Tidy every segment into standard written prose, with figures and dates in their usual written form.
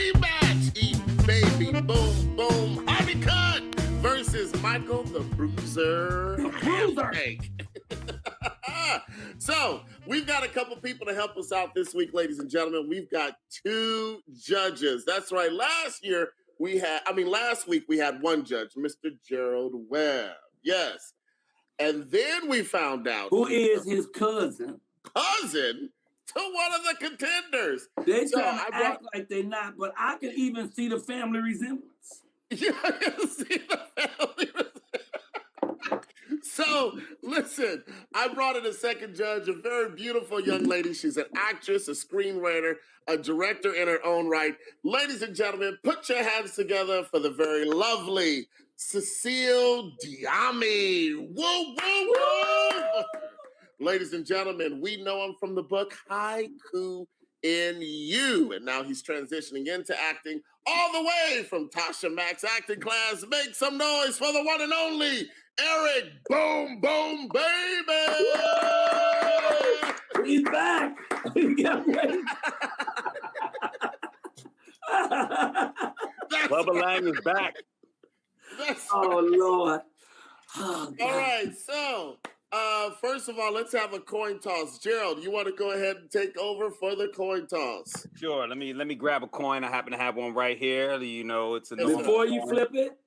rematch. Ebonie Boom Boom Harvey Cut versus Michael the Bruiser. So we've got a couple people to help us out this week, ladies and gentlemen. We've got 2 judges. That's right. Last week we had 1 judge, Mr. Gerald Webb. Yes. And then we found out who is his cousin to one of the contenders. They trying to act like they're not, but I can even see the family resemblance. Yeah, I can see the family resemblance. So, listen, I brought in a second judge, a very beautiful young lady. She's an actress, a screenwriter, a director in her own right. Ladies and gentlemen, put your hands together for the very lovely Cecile Diami. Woo, woo, woo! Ladies and gentlemen, we know him from the book Haiku in You. And now he's transitioning into acting all the way from Tasha Mack's acting class. Make some noise for the one and only Eric Boom Boom Baby. He's back. Bubba Lang is back. Oh, Lord. Oh, all right, so first of all, let's have a coin toss. Gerald, you want to go ahead and take over for the coin toss? Sure. Let me grab a coin. I happen to have one right here. You know, it's a before you flip it.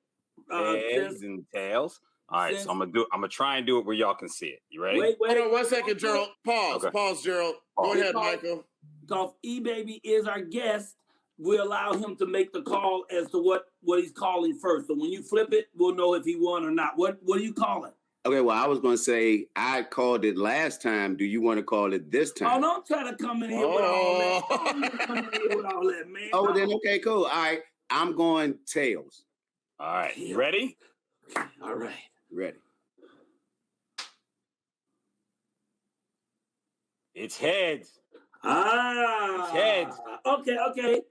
Heads and tails. All right, so I'm gonna try and do it where y'all can see it. You ready? Wait. Hold on 1 second, Gerald. Pause. Okay. Pause, Gerald. Go ahead, Michael. Because E-Baby is our guest, we allow him to make the call as to what he's calling first. So when you flip it, we'll know if he won or not. What do you call it? Okay, well, I was going to say I called it last time. Do you want to call it this time? Oh, don't try to come in here with all that. Don't come in here with all that, man. Oh, then okay, cool. All right, I'm going tails. All right, you ready? All right. Ready. It's heads. It's heads. Okay.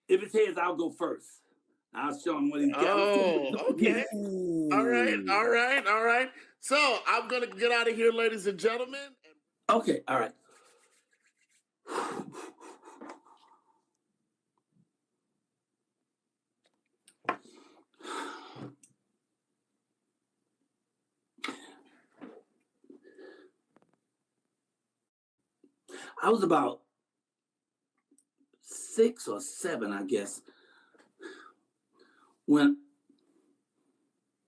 If it's heads, I'll go first. I'll show him what he's got. Oh, okay. All right. So I'm going to get out of here, ladies and gentlemen. Okay, all right. I was about 6 or 7, I guess, when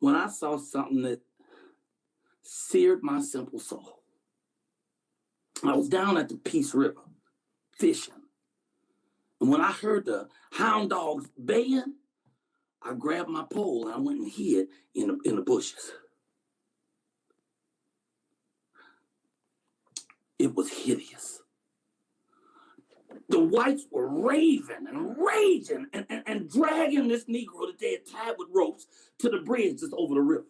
I saw something that seared my simple soul. I was down at the Peace River fishing. And when I heard the hound dogs baying, I grabbed my pole and I went and hid in the bushes. It was hideous. The whites were raving and raging and dragging this Negro that they had tied with ropes to the bridge just over the river.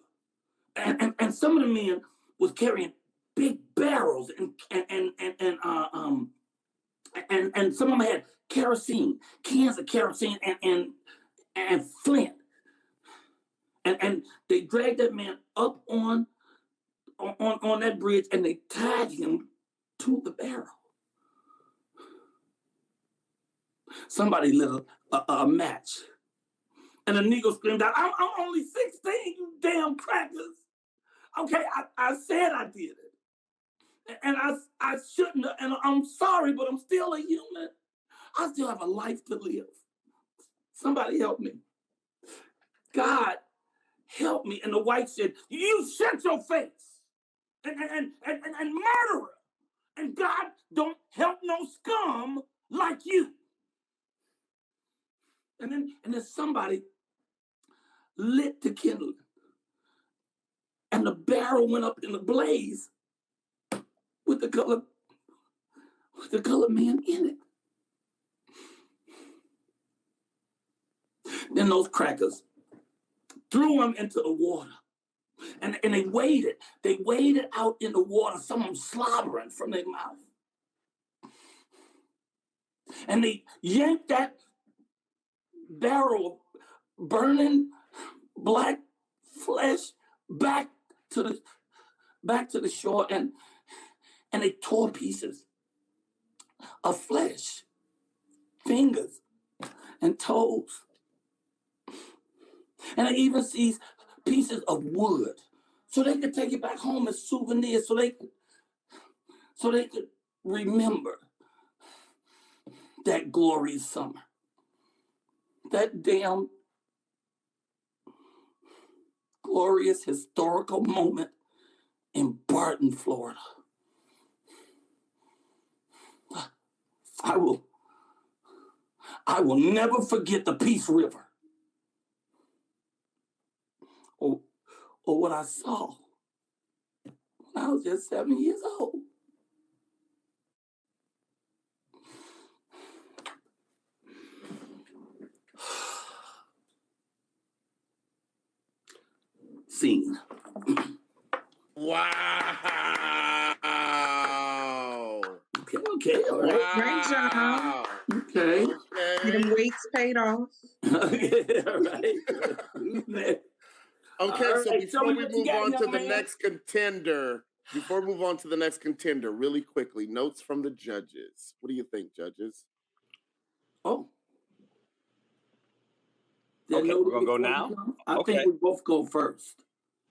And some of the men was carrying big barrels and some of them had kerosene, cans of kerosene and flint. And they dragged that man up on that bridge and they tied him to the barrel. Somebody lit a match. And the Negro screamed out, I'm only 16, you damn crackers. Okay, I said I did it. And I shouldn't have, and I'm sorry, but I'm still a human. I still have a life to live. Somebody help me. God, help me. And the white said, you shut your face. And murderer. And God don't help no scum like you. And then somebody lit the kindling. And the barrel went up in a blaze with the colored man in it. Then those crackers threw him into the water. And they waded. They waded out in the water, some of them slobbering from their mouth. And they yanked that barrel of burning black flesh back to the shore, and they tore pieces of flesh fingers and toes. And I even see pieces of wood so they could take it back home as souvenirs so they could remember that glorious summer. That damn glorious historical moment in Barton, Florida. I will never forget the Peace River or what I saw when I was just 7 years old. Scene. Wow. Okay, all right. Wow. Great job. Okay. Them weights paid off. Okay, all right. Okay, All so right, before we move on to the man. next contender, really quickly, notes from the judges. What do you think, judges? Oh. Okay, we're gonna go now? I think we both go first.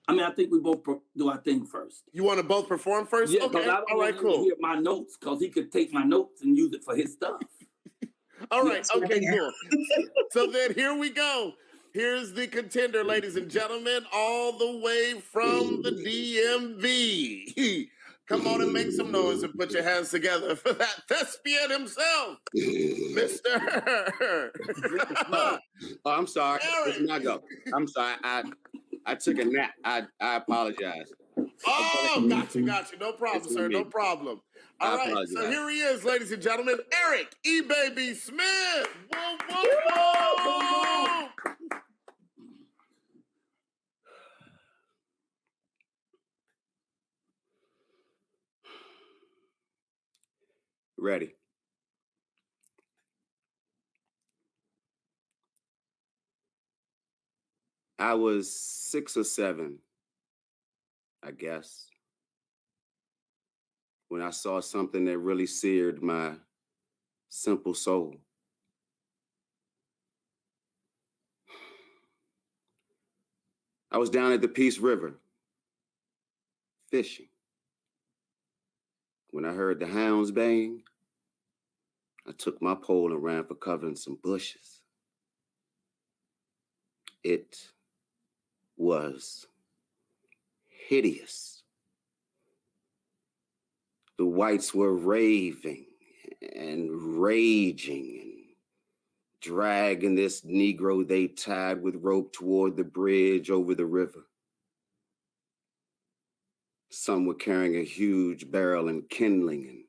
I mean, I think we both do our thing first. You want to both perform first? Yeah, okay. I don't All right, want him to cool. hear my notes because he could take my notes and use it for his stuff. All right, Yes, okay, yeah. cool. So then here we go. Here's the contender, ladies and gentlemen, all the way from the DMV. Come on and make some noise and put your hands together for that thespian himself, Mr. Oh, I'm sorry. Eric. This is my go. I'm sorry. I took a nap. I apologize. Oh, gotcha. No problem, It's sir. me. No problem. All right, apologize. so here he is, ladies and gentlemen, Eric E-Baby Smith. Whoa, whoa, whoa. Ready. I was 6 or 7, I guess, when I saw something that really seared my simple soul. I was down at the Peace River fishing. When I heard the hounds baying, I took my pole and ran for cover in some bushes. It was hideous. The whites were raving and raging and dragging this Negro they tied with rope toward the bridge over the river. Some were carrying a huge barrel and kindling, and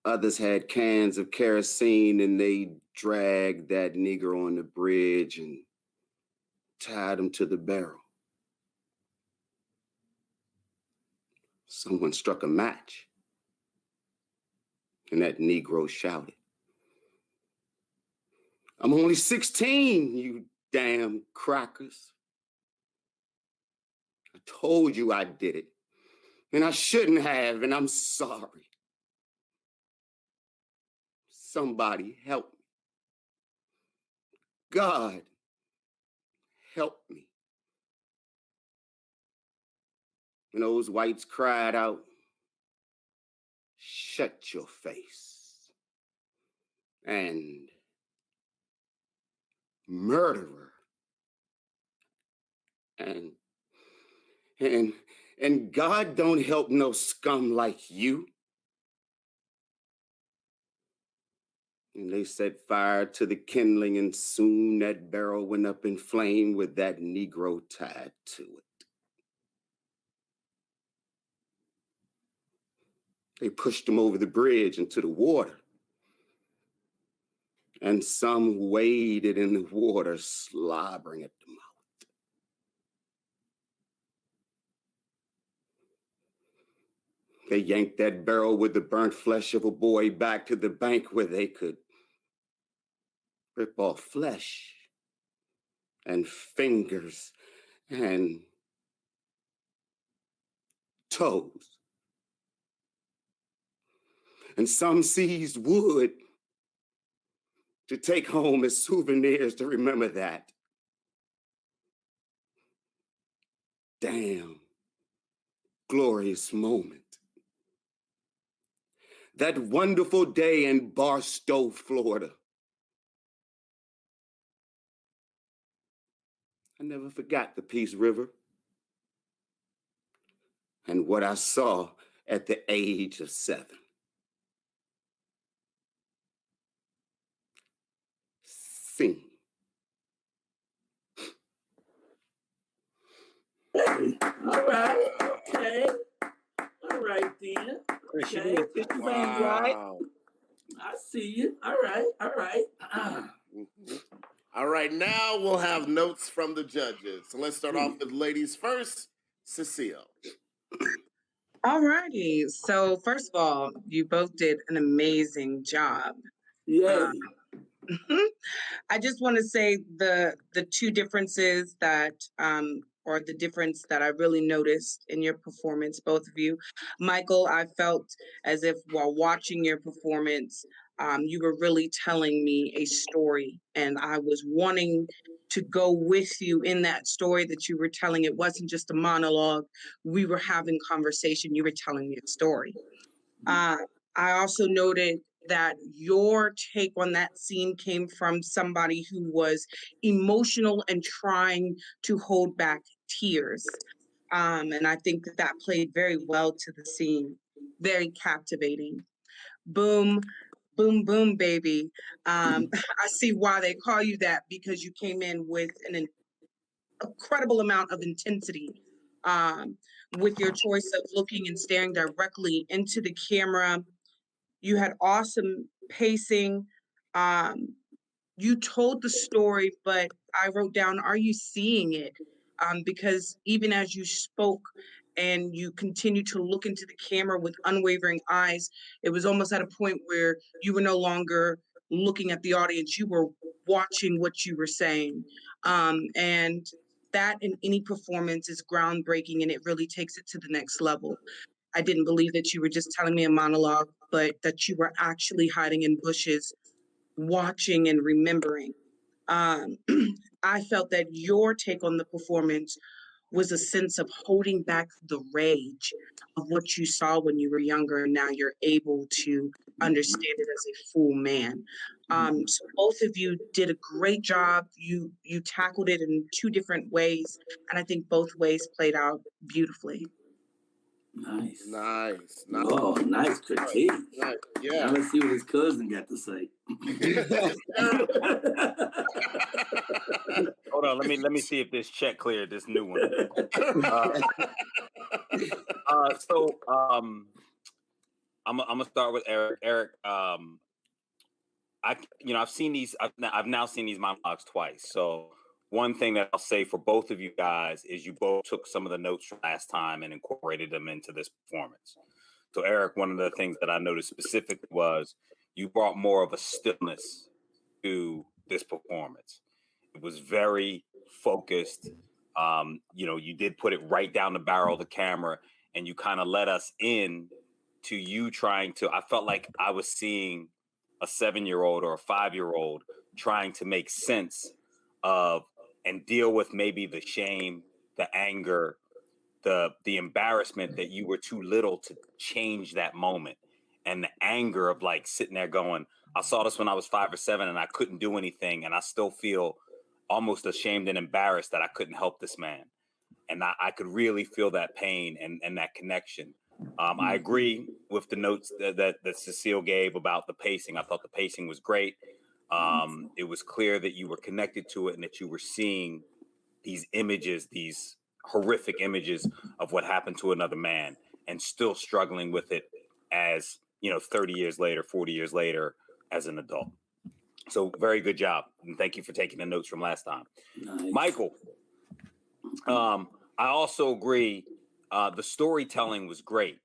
others had cans of kerosene, and they dragged that Negro on the bridge and tied him to the barrel. Someone struck a match, and that Negro shouted, "I'm only 16, you damn crackers. I told you I did it, and I shouldn't have, and I'm sorry. Somebody help me. God, help me." And those whites cried out, "Shut your face." And murderer. And God don't help no scum like you. And they set fire to the kindling, and soon that barrel went up in flame with that Negro tied to it. They pushed him over the bridge into the water, and some waded in the water, slobbering at the mouth. They yanked that barrel with the burnt flesh of a boy back to the bank where they could rip off flesh and fingers and toes. And some seized wood to take home as souvenirs to remember that. Damn glorious moment. That wonderful day in Barstow, Florida. I never forgot the Peace River and what I saw at the age of 7. Sing. Hey, all right, okay. All right, then. Okay. Wow. I see you. All right, all right. All right, now we'll have notes from the judges. So let's start off with ladies first. Cecile. All righty. So first of all, you both did an amazing job. Yay. I just want to say the two differences that or the difference that I really noticed in your performance, both of you. Michael, I felt as if while watching your performance, you were really telling me a story, and I was wanting to go with you in that story that you were telling. It wasn't just a monologue. We were having conversation. You were telling me a story. I also noted that your take on that scene came from somebody who was emotional and trying to hold back tears. And I think that that played very well to the scene. Very captivating. Boom, boom, boom, baby. I see why they call you that, because you came in with an incredible amount of intensity. With your choice of looking and staring directly into the camera, you had awesome pacing. You told the story, but I wrote down, are you seeing it? Because even as you spoke and you continued to look into the camera with unwavering eyes, it was almost at a point where you were no longer looking at the audience, you were watching what you were saying. And that in any performance is groundbreaking, and it really takes it to the next level. I didn't believe that you were just telling me a monologue, but that you were actually hiding in bushes, watching and remembering. I felt that your take on the performance was a sense of holding back the rage of what you saw when you were younger, and now you're able to understand it as a full man. So both of you did a great job. You tackled it in two different ways, and I think both ways played out beautifully. Nice. Oh, nice critique. Nice. Now Yeah. let's see what his cousin got to say. Hold on, let me see if this check cleared this new one. I'm gonna start with Eric. Eric, I've seen these. I've now seen these monologues twice. So one thing that I'll say for both of you guys is you both took some of the notes from last time and incorporated them into this performance. So Eric, one of the things that I noticed specifically was you brought more of a stillness to this performance. It was very focused. You did put it right down the barrel of the camera, and you kind of let us in to you trying to. I felt like I was seeing a 7-year-old or a 5-year-old trying to make sense of and deal with maybe the shame, the anger, the embarrassment that you were too little to change that moment, and the anger of like sitting there going, I saw this when I was 5 or 7 and I couldn't do anything, and I still feel almost ashamed and embarrassed that I couldn't help this man. And I could really feel that pain and that connection. I agree with the notes that Cecile gave about the pacing. I thought the pacing was great. It was clear that you were connected to it and that you were seeing these images, these horrific images of what happened to another man, and still struggling with it as, 30 years later, 40 years later, as an adult. So very good job. And thank you for taking the notes from last time. Nice. Michael, I also agree. The storytelling was great.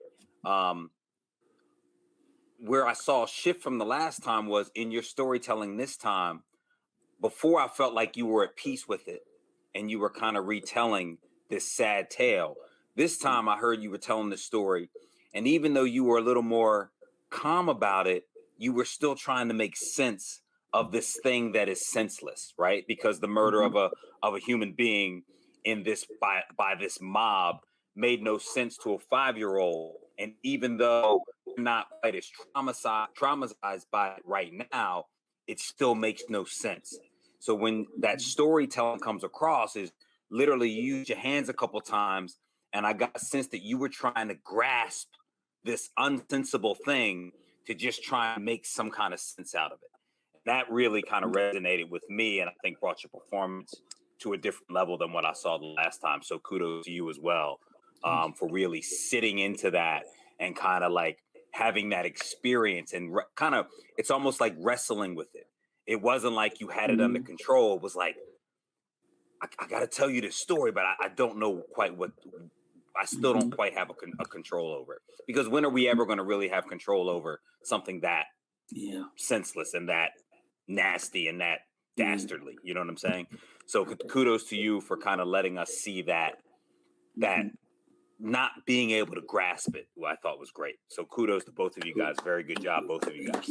Where I saw a shift from the last time was in your storytelling this time. Before, I felt like you were at peace with it and you were kind of retelling this sad tale. This time I heard you were telling the story, and even though you were a little more calm about it, you were still trying to make sense of this thing that is senseless, right? Because the murder of a human being in this by this mob made no sense to a 5-year-old. And even though they're not quite as traumatized by it right now, it still makes no sense. So when that storytelling comes across, is literally you use your hands a couple times, and I got a sense that you were trying to grasp this unsensible thing to just try and make some kind of sense out of it. That really kind of resonated with me, and I think brought your performance to a different level than what I saw the last time. So kudos to you as well for really sitting into that and kind of like having that experience and kind of, it's almost like wrestling with it. It wasn't like you had it under control. It was like, I got to tell you this story, but I don't know quite what, I still don't quite have a control over it. Because when are we ever going to really have control over something that senseless and that nasty and that dastardly? You know what I'm saying? So kudos to you for kind of letting us see that not being able to grasp it, who I thought was great. So kudos to both of you guys. Very good job, both of you guys.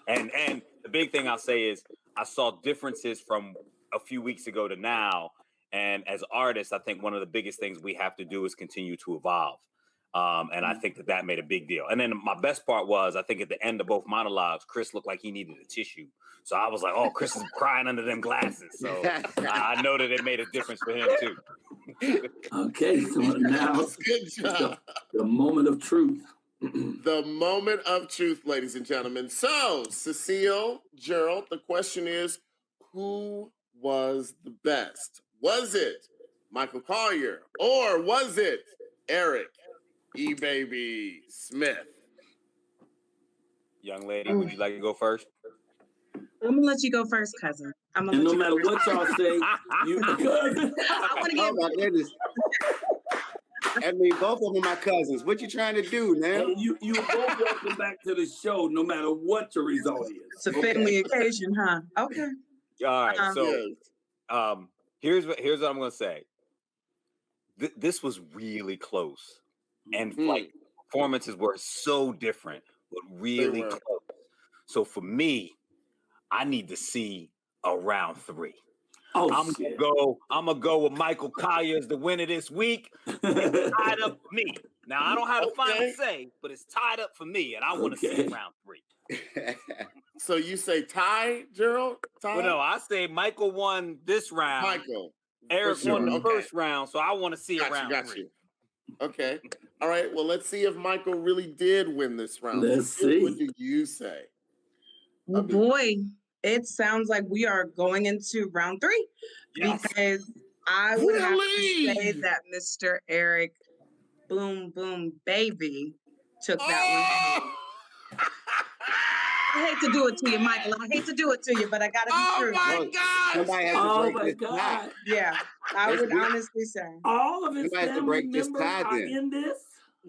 And the big thing I'll say is I saw differences from a few weeks ago to now. And as artists, I think one of the biggest things we have to do is continue to evolve. And I think that made a big deal. And then my best part was, I think at the end of both monologues, Chris looked like he needed a tissue. So I was like, oh, Chris is crying under them glasses. So I know that it made a difference for him too. Okay, so now Good job. The moment of truth. The moment of truth, ladies and gentlemen. So, Cecile, Gerald, the question is, who was the best? Was it Michael Colyar, or was it Eric E-Baby Smith? Young lady, would you like to go first? I'm gonna let you go first, cousin. And no matter what y'all say, you cousin. I want to get. Oh my goodness. I mean, both of them are my cousins. What you trying to do, man? And you both welcome back to the show, no matter what your result is. It's a family occasion, huh? Okay. All right. So here's what I'm gonna say. This was really close, and like performances were so different, but really close. So for me, I need to see a round 3. Oh, I'm gonna go with Michael Colyar as the winner this week. It's tied up for me. Now I don't have the final say, but it's tied up for me, and I want to see round 3. So you say tie, Gerald? Tie? Well, no, I say Michael won this round. Michael. Eric won the first round, so I want to see a round 3. Okay. All right. Well, let's see if Michael really did win this round. Let's see. What do you say? Oh boy, it sounds like we are going into round 3 because I would have to say that Mr. Eric Boom Boom Baby took that one. I hate to do it to you, Michael. I hate to do it to you, but I gotta be true. My God! Somebody has to break this tie. Yeah, I would honestly say. All of his Somebody has to break this tie are then. in this.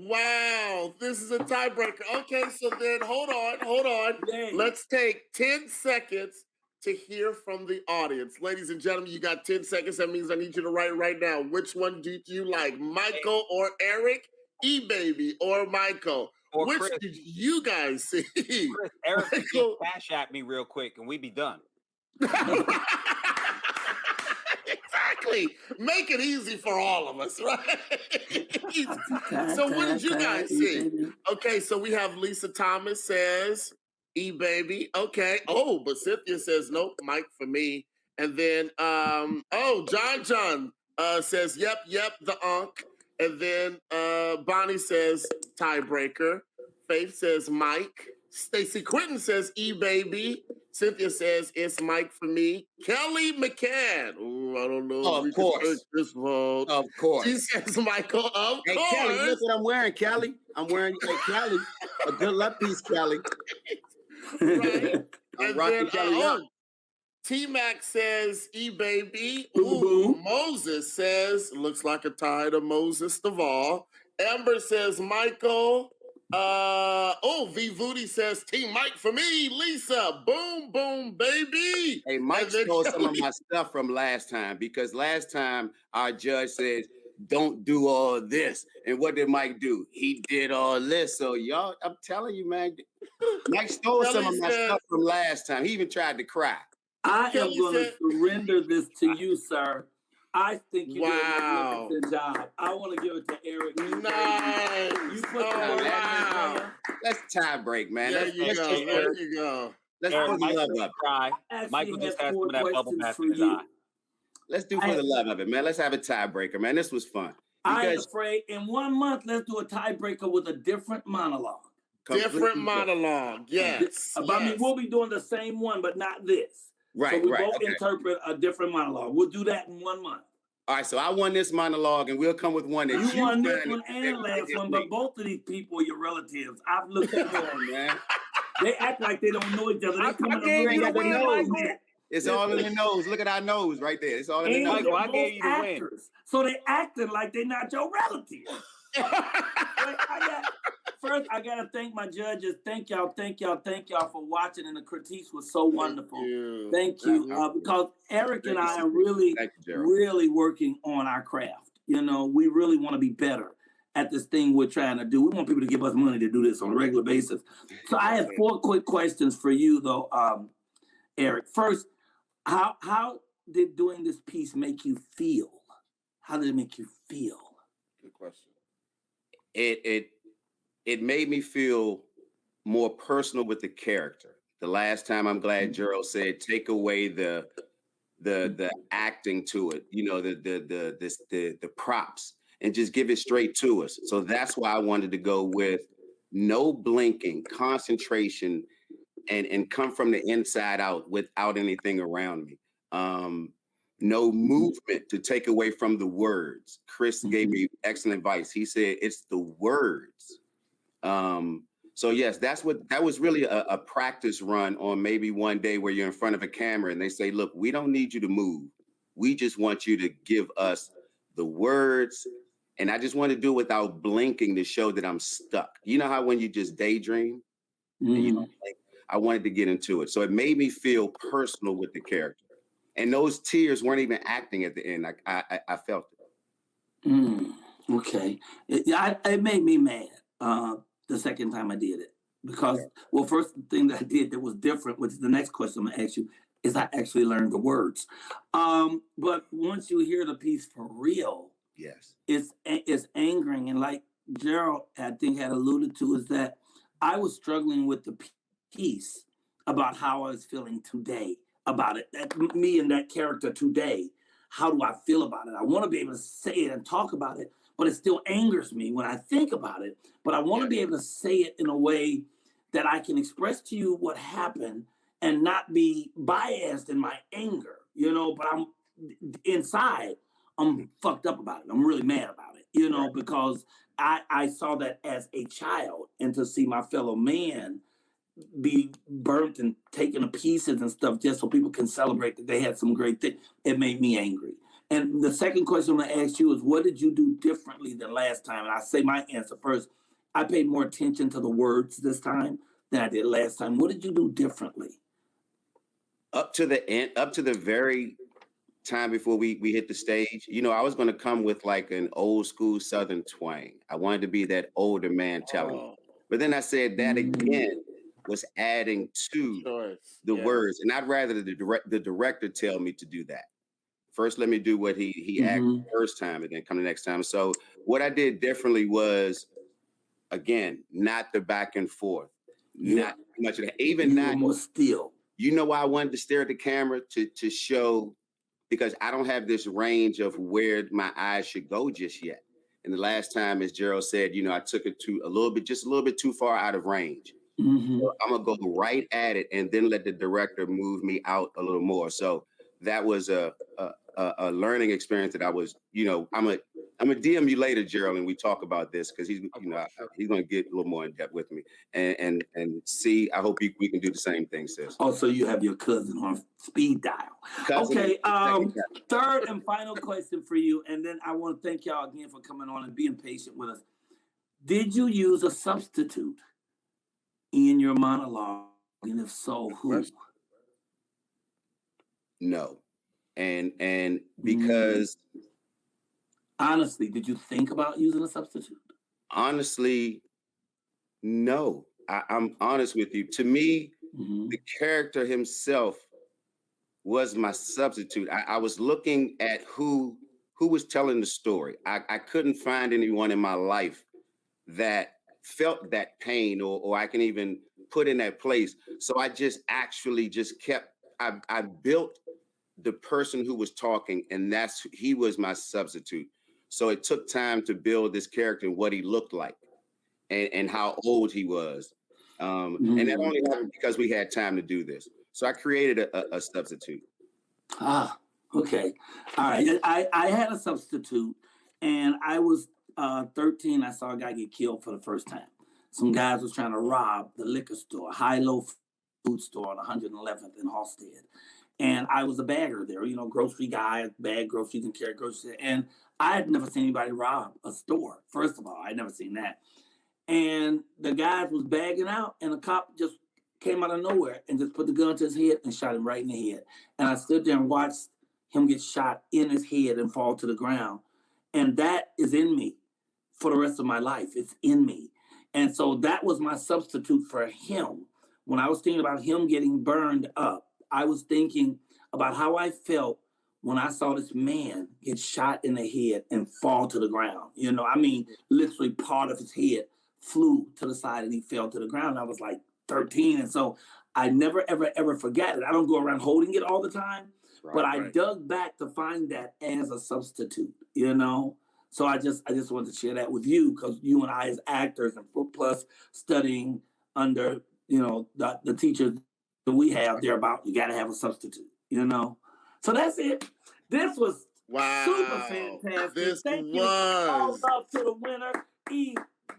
Wow, this is a tiebreaker. Okay, so then hold on. Dang. Let's take 10 seconds to hear from the audience. Ladies and gentlemen, you got 10 seconds. That means I need you to write right now. Which one do you like, Michael or Eric? E-Baby or Michael? Or Which Chris. did you guys see? Chris, Eric, Michael. cash at me real quick, and we be done. Exactly. Make it easy for all of us, right? So what did you guys see? Okay, so we have Lisa Thomas says E-Baby. Okay. Oh, but Cynthia says nope, Mike for me. And then John says yep, the Unk. And then Bonnie says tiebreaker. Faith says Mike. Stacy Quinton says E-Baby. Cynthia says it's Mike for me. Kelly McCann. Ooh, I don't know. Of course. This vote. Of course. She says Michael. Of Hey, course. Kelly, look what I'm wearing, Kelly. I'm wearing, Kelly, a good luck piece, Kelly. Right. I'm rocking Kelly up. T-Mac says E-Baby. Boom, Ooh, boom. Moses says, looks like a tie to Moses Duvall. Amber says Michael. V Voody says Team Mike for me. Lisa, boom, boom, baby. Hey, Mike stole some of my stuff from last time because last time our judge said, don't do all this. And what did Mike do? He did all this. So y'all, I'm telling you, man, Mike stole some of my stuff from last time. He even tried to cry. I am going to surrender this to you, sir. I think you did a magnificent job. I want to give it to Eric. Nice. You put wow. Let's tie break, man. There you go. Let's put the love up. Michael just has some of that bubble bath in his eye. Let's do for the love of it, man. Let's have a tiebreaker, man. This was fun. I ain't afraid. In 1 month, let's do a tiebreaker with a different monologue. Different monologue, yes. I mean, we'll be doing the same one, but not this. Right, so we both interpret a different monologue. We'll do that in 1 month. All right, so I won this monologue, and we'll come with one that you won this one and last one, but both of these people are your relatives. I've looked at them, man. They act like they don't know each other. They come in the nose. It's all in the nose. Look at our nose right there. It's all in the nose. I gave you the win. So they acting like they're not your relatives. First, I gotta thank my judges. Thank y'all for watching, and the critiques was so wonderful. Thank you. Because Eric and I are really working on our craft. You know, we really want to be better at this thing we're trying to do. We want people to give us money to do this on a regular basis. So I have 4 quick questions for you, though, Eric. First, how did doing this piece make you feel? How did it make you feel? Good question. It made me feel more personal with the character. The last time, I'm glad Gerald said, take away the acting to it, you know, the props, and just give it straight to us. So that's why I wanted to go with no blinking, concentration, and come from the inside out without anything around me. No movement to take away from the words. Chris gave me excellent advice. He said, it's the words. So yes, that was really a practice run on maybe one day where you're in front of a camera and they say, look, we don't need you to move. We just want you to give us the words. And I just want to do it without blinking to show that I'm stuck. You know how when you just daydream? And you don't blink? I wanted to get into it. So it made me feel personal with the character. And those tears weren't even acting at the end. I felt it. Okay. It made me mad the second time I did it. Because, well, first thing that I did that was different, which is the next question I'm going to ask you, is I actually learned the words. But once you hear the piece for real, yes, it's angering. And like Gerald, I think, had alluded to, is that I was struggling with the piece about how I was feeling today about it. That me and that character today, how do I feel about it? I want to be able to say it and talk about it, but it still angers me when I think about it. But I want to be able to say it in a way that I can express to you what happened and not be biased in my anger, you know, but I'm inside, I'm fucked up about it. I'm really mad about it, you know, because I saw that as a child, and to see my fellow man be burnt and taken to pieces and stuff just so people can celebrate that they had some great thing, it made me angry. And the second question I'm gonna ask you is, what did you do differently than last time? And I say my answer first. I paid more attention to the words this time than I did last time. What did you do differently? Up to the end, up to the very time before we hit the stage, you know, I was going to come with like an old school Southern twang. I wanted to be that older man telling. But then I said that again was adding to the words. And I'd rather the director tell me to do that. First, let me do what he asked the first time and then come the next time. So what I did differently was, again, not the back and forth. Not much of that. Even not more still. You know why I wanted to stare at the camera? To show, because I don't have this range of where my eyes should go just yet. And the last time, as Gerald said, you know, I took it to just a little bit too far out of range. So I'm gonna go right at it and then let the director move me out a little more. So that was a learning experience that I was, you know, I'm a DM you later, Gerald, and we talk about this because he's, you know, he's going to get a little more in depth with me and see. I hope we can do the same thing, sis. Also, you have your cousin on speed dial. Okay. Third and final question for you, and then I want to thank y'all again for coming on and being patient with us. Did you use a substitute in your monologue, and if so, who? No. And because Honestly, did you think about using a substitute? Honestly, no. I'm honest with you. To me, Mhm. the character himself was my substitute. I was looking at who was telling the story. I couldn't find anyone in my life that felt that pain or I can even put in that place. So I just actually just kept I built the person who was talking, and he was my substitute. So it took time to build this character and what he looked like and how old he was. And that only happened because we had time to do this. So I created a substitute. Ah, okay. All right. I had a substitute, and I was 13. I saw a guy get killed for the first time. Some guys was trying to rob the liquor store, high-low food store on 111th in Halstead. And I was a bagger there, you know, grocery guy, bag groceries and carry groceries. And I had never seen anybody rob a store. First of all, I'd never seen that. And the guys was bagging out, and the cop just came out of nowhere and just put the gun to his head and shot him right in the head. And I stood there and watched him get shot in his head and fall to the ground. And that is in me for the rest of my life. It's in me. And so that was my substitute for him. When I was thinking about him getting burned up, I was thinking about how I felt when I saw this man get shot in the head and fall to the ground. You know, I mean, literally part of his head flew to the side and he fell to the ground. I was like 13. And so I never, ever, ever forget it. I don't go around holding it all the time, but I dug back to find that as a substitute, you know? So I just wanted to share that with you because you and I as actors and plus studying under, you know, the teachers that we have, they're about, you got to have a substitute, you know? So that's it. This was super fantastic. Thank you. All love to the winner.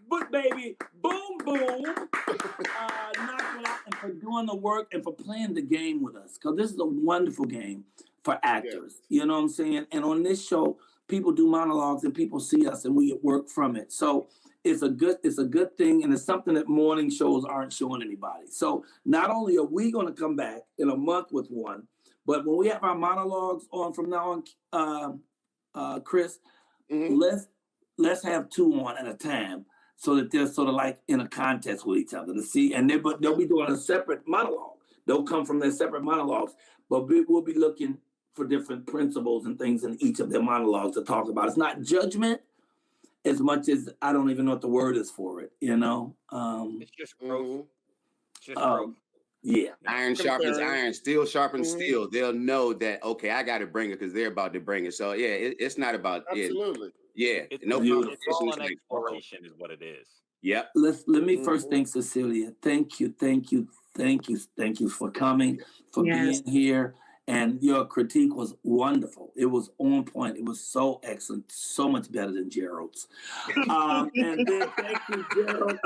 But baby, boom, boom. Knocking out and for doing the work and for playing the game with us. Because this is a wonderful game for actors. Yes. You know what I'm saying? And on this show, people do monologues and people see us and we get work from it. So it's a good thing, and it's something that morning shows aren't showing anybody. So not only are we going to come back in a month with one, but when we have our monologues on from now on, Chris, let's have two on at a time so that they're sort of like in a contest with each other to see, and they'll be doing a separate monologue. They'll come from their separate monologues, but we'll be looking for different principles and things in each of their monologues to talk about. It's not judgment as much as I don't even know what the word is for it, you know? It's just growth. It's just growth. Yeah. Iron sharpens iron, steel sharpens steel. They'll know that, okay, I got to bring it because they're about to bring it. So, yeah, it's not about it. Absolutely. Yeah. It's no competition. It's all an exploration is what it is. Yep. Let me first thank Cecilia. Thank you for coming, for being here. And your critique was wonderful. It was on point. It was so excellent, so much better than Gerald's. And then thank you, Gerald.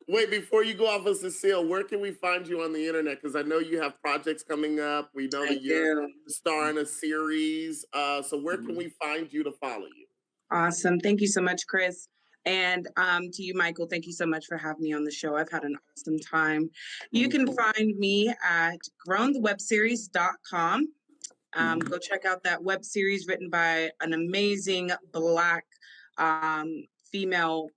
Wait, before you go off of Cecile, where can we find you on the internet? Because I know you have projects coming up. We know that you're starring a series. So where can we find you to follow you? Awesome. Thank you so much, Chris. And to you, Michael, thank you so much for having me on the show. I've had an awesome time. You can find me at grownthewebseries.com. Go check out that web series written by an amazing Black female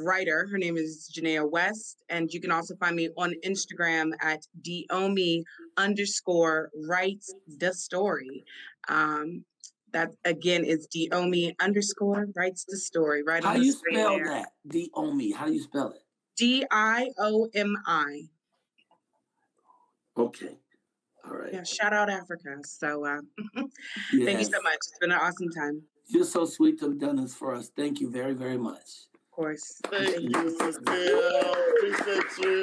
writer. Her name is Janaea West. And you can also find me on Instagram at Ebonie_writes the story. That again is Ebonie_writes the story. Right? How you spell that? Ebonie. How do you spell it? DIOMI. Okay. All right. Yeah. Shout out Africa. So thank you so much. It's been an awesome time. You're so sweet to have done this for us. Thank you very, very much. Of course. Thank you, Cecile. Appreciate you.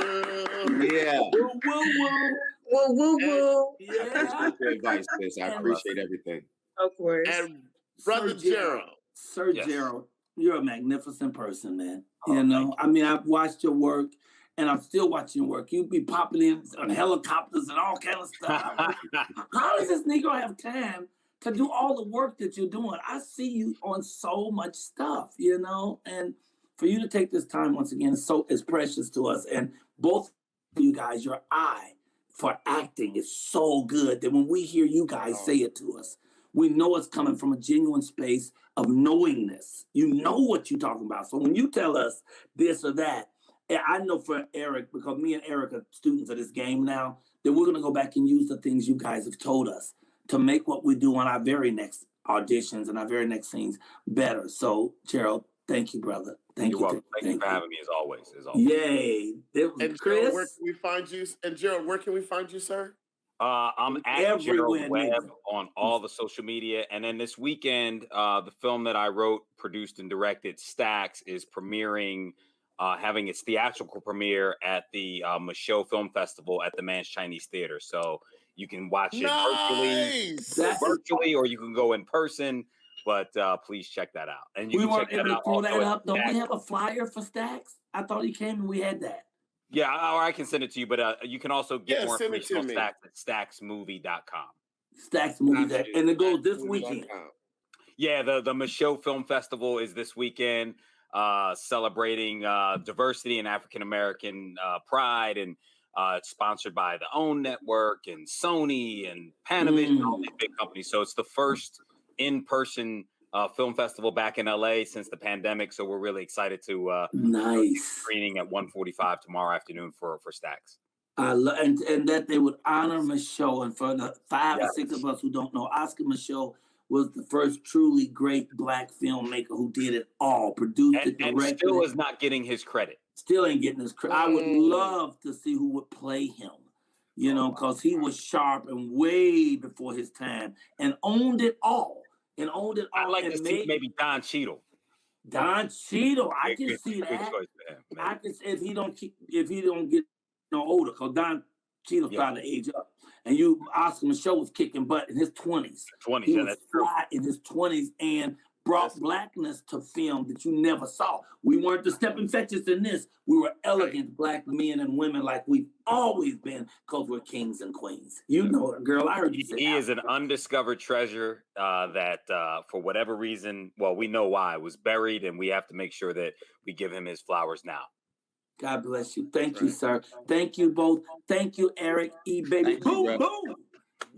Yeah. Woo, woo, woo. Woo, woo, woo. I appreciate your advice, Chris. I appreciate everything. Of course. And Brother Gerald. Sir Gerald, you're a magnificent person, man. You know, I mean, I've watched your work and I'm still watching your work. You be popping in on helicopters and all kind of stuff. How does this Negro have time to do all the work that you're doing? I see you on so much stuff, you know, and for you to take this time once again is precious to us. And both of you guys, your eye for acting is so good that when we hear you guys say it to us, We know it's coming from a genuine space of knowingness. You know what you're talking about. So when you tell us this or that, I know for Eric, because me and Eric are students of this game now, that we're going to go back and use the things you guys have told us to make what we do on our very next auditions and our very next scenes better. So, Gerald, thank you, brother. Thank You're you. welcome. Thank you for having me as always. Yay. And Chris? Gerald, where can we find you? And Gerald, where can we find you, sir? I'm at Everywhere, Gerald Webb nigga. on all the social media. And then this weekend, the film that I wrote, produced, and directed, Stacks, is premiering, having its theatrical premiere at the Michaud Film Festival at the Man's Chinese Theater. So you can watch it virtually, or you can go in person. But please check that out. And you we can weren't check able that to throw out that up. Don't Stacks. we have a flyer for Stacks? I thought he came and we had that. Yeah, or I can send it to you, but you can also get more send it information on to me. Stacks at stacksmovie.com. Stacks movie that, and it goes this weekend. Yeah, the Michaud Film Festival is this weekend, celebrating diversity and African American pride, and it's sponsored by the OWN Network and Sony and Panavision, all these big companies. So it's the first in-person film festival back in LA since the pandemic. So we're really excited to screening at 1:45 tomorrow afternoon for Stacks. And that they would honor Michaud. And for the 5 or 6 of us who don't know, Oscar Michaud was the first truly great Black filmmaker who did it all, produced it, directed and still is not getting his credit. Still ain't getting his credit. I would love to see who would play him, you know, because he was sharp and way before his time and owned it all. I'd like to see maybe Don Cheadle. Don Cheadle, I can see that. I can see if he don't get no older, because Don Cheadle started to age up. And Oscar Michaud was kicking butt in his 20s. He was fly in his 20s and brought Blackness to film that you never saw. We weren't the stepping fetches in this. We were elegant Black men and women like we've always been, because we're kings and queens. You know it, girl. I heard you say he is an undiscovered treasure that for whatever reason, well, we know why, was buried, and we have to make sure that we give him his flowers now. God bless you. Thank you, sir. Thank you both. Thank you, Eric E. Baby. Boom, boom.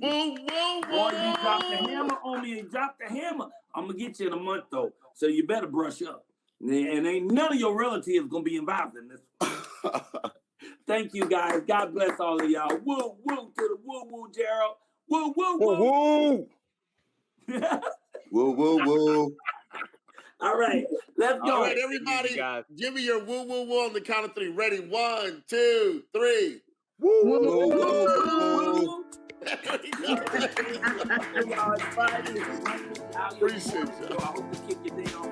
Boom, boom, boy, you dropped the hammer on me and dropped the hammer. I'm going to get you in a month, though, so you better brush up. And ain't none of your relatives going to be involved in this. Thank you, guys. God bless all of y'all. Woo, woo to the woo, Gerald. Woo, woo, woo. Woo, woo, woo. All right, let's go. All right, everybody, give me your woo, woo, woo on the count of 3. Ready? 1, 2, 3. Woo, woo, woo, woo. Appreciate you. I hope you kick your day off.